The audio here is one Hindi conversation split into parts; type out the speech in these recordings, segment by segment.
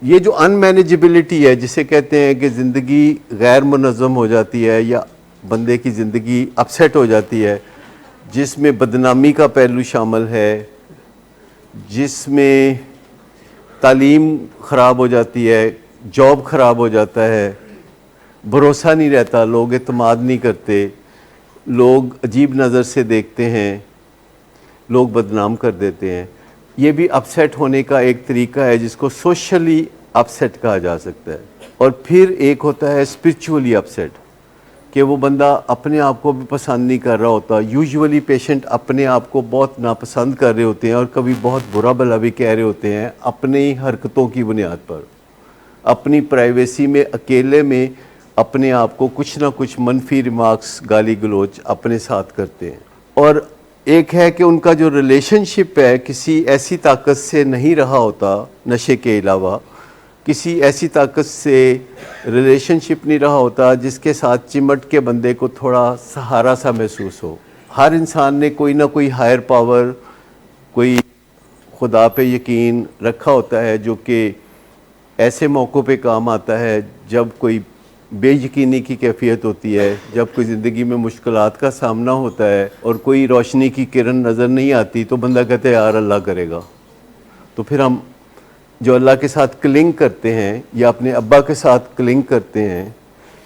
ये जो अनमैनेजेबिलिटी है, जिसे कहते हैं कि ज़िंदगी गैर मुनज़्ज़म हो जाती है या बंदे की ज़िंदगी अपसेट हो जाती है, जिसमें बदनामी का पहलू शामिल है, जिसमें तालीम ख़राब हो जाती है, जॉब ख़राब हो जाता है, भरोसा नहीं रहता, लोग एतमाद नहीं करते, लोग अजीब नज़र से देखते हैं, लोग बदनाम कर देते हैं। ये भी अपसेट होने का एक तरीका है जिसको सोशली अपसेट कहा जा सकता है। और फिर एक होता है स्पिरिचुअली अपसेट, कि वो बंदा अपने आप को भी पसंद नहीं कर रहा होता। यूजुअली पेशेंट अपने आप को बहुत नापसंद कर रहे होते हैं और कभी बहुत बुरा भला भी कह रहे होते हैं अपनी ही हरकतों की बुनियाद पर। अपनी प्राइवेसी में अकेले में अपने आप को कुछ ना कुछ मनफी रिमार्क्स, गाली गलोच अपने साथ करते हैं। और एक है कि उनका जो रिलेशनशिप है किसी ऐसी ताकत से नहीं रहा होता, नशे के अलावा किसी ऐसी ताकत से रिलेशनशिप नहीं रहा होता जिसके साथ चिमट के बंदे को थोड़ा सहारा सा महसूस हो। हर इंसान ने कोई ना कोई हायर पावर, कोई खुदा पे यकीन रखा होता है जो कि ऐसे मौक़ों पे काम आता है जब कोई बेयकीनी की कैफियत होती है, जब कोई ज़िंदगी में मुश्किलात का सामना होता है और कोई रोशनी की किरण नज़र नहीं आती, तो बंदा कहता है यार अल्लाह करेगा। तो फिर हम जो अल्लाह के साथ क्लिंग करते हैं या अपने अब्बा के साथ क्लिंग करते हैं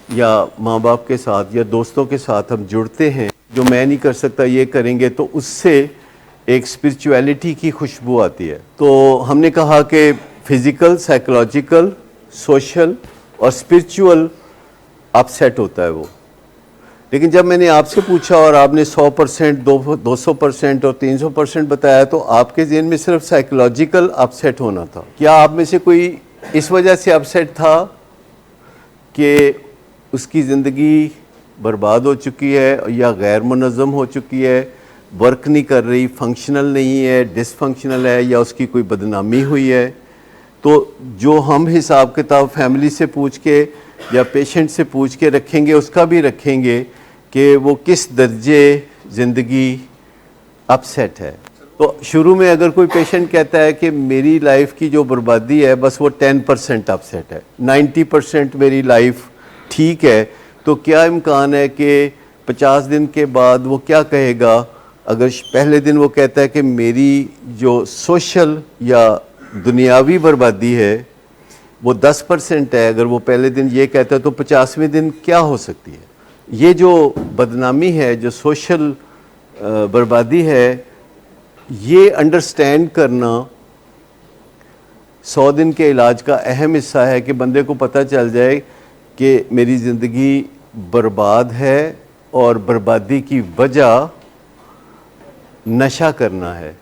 या माँ बाप के साथ या दोस्तों के साथ हम जुड़ते हैं, जो मैं नहीं कर सकता ये करेंगे, तो उससे एक स्पिरिचुअलिटी की खुशबू आती है। तो हमने कहा कि फ़िज़िकल, साइकोलॉजिकल, सोशल और स्पिरिचुअल अपसेट होता है वो। लेकिन जब मैंने आपसे पूछा और आपने 100%, 200% और 300% बताया, तो आपके ज़हन में सिर्फ साइकोलॉजिकल अपसेट होना था। क्या आप में से कोई इस वजह से अपसेट था कि उसकी ज़िंदगी बर्बाद हो चुकी है या गैर मुनज़्ज़म हो चुकी है, वर्क नहीं कर रही, फंक्शनल नहीं है, डिसफंक्शनल है, या उसकी कोई बदनामी हुई है? तो जो हम हिसाब किताब फैमिली से पूछ के या पेशेंट से पूछ के रखेंगे, उसका भी रखेंगे कि वो किस दर्जे ज़िंदगी अपसेट है। तो शुरू में अगर कोई पेशेंट कहता है कि मेरी लाइफ की जो बर्बादी है बस वो 10% अपसेट है, 90% मेरी लाइफ ठीक है, तो क्या इम्कान है कि 50 दिन के बाद वो क्या कहेगा? अगर पहले दिन वो कहता है कि मेरी जो सोशल या दुनियावी बर्बादी है वो 10% है, अगर वो पहले दिन ये कहता है, तो 50वें दिन क्या हो सकती है? ये जो बदनामी है, जो सोशल बर्बादी है, ये अंडरस्टैंड करना 100 दिन के इलाज का अहम हिस्सा है कि बंदे को पता चल जाए कि मेरी ज़िंदगी बर्बाद है और बर्बादी की वजह नशा करना है।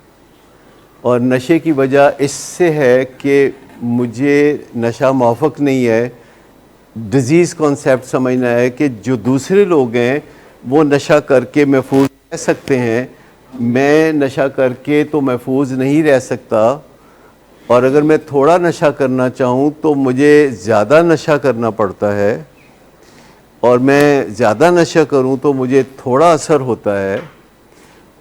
और नशे की वजह इससे है कि मुझे नशा मौफ़क़ नहीं है। डिज़ीज़ कॉन्सेप्ट समझना है कि जो दूसरे लोग हैं वो नशा करके महफूज रह सकते हैं, मैं नशा करके तो महफूज नहीं रह सकता, और अगर मैं थोड़ा नशा करना चाहूँ तो मुझे ज़्यादा नशा करना पड़ता है, और मैं ज़्यादा नशा करूँ तो मुझे थोड़ा असर होता है,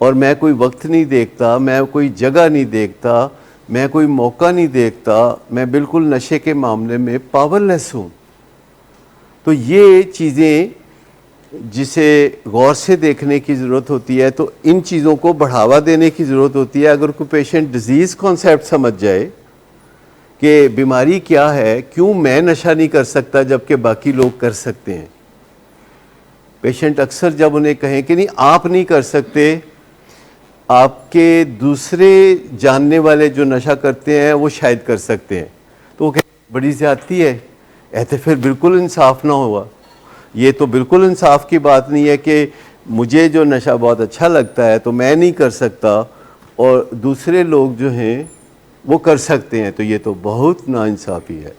और मैं कोई वक्त नहीं देखता, मैं कोई जगह नहीं देखता, मैं कोई मौका नहीं देखता, मैं बिल्कुल नशे के मामले में पावरलेस हूँ। तो ये चीज़ें जिसे गौर से देखने की ज़रूरत होती है, तो इन चीज़ों को बढ़ावा देने की ज़रूरत होती है। अगर कोई पेशेंट डिज़ीज़ कॉन्सेप्ट समझ जाए कि बीमारी क्या है, क्यों मैं नशा नहीं कर सकता जबकि बाकी लोग कर सकते हैं। पेशेंट अक्सर जब उन्हें कहें कि नहीं आप नहीं कर सकते, आपके दूसरे जानने वाले जो नशा करते हैं वो शायद कर सकते हैं, तो वो कहते बड़ी ज़्यादती है, ऐसे फिर बिल्कुल इंसाफ ना हुआ। ये तो बिल्कुल इंसाफ की बात नहीं है कि मुझे जो नशा बहुत अच्छा लगता है तो मैं नहीं कर सकता और दूसरे लोग जो हैं वो कर सकते हैं, तो ये तो बहुत नाइंसाफ़ी है।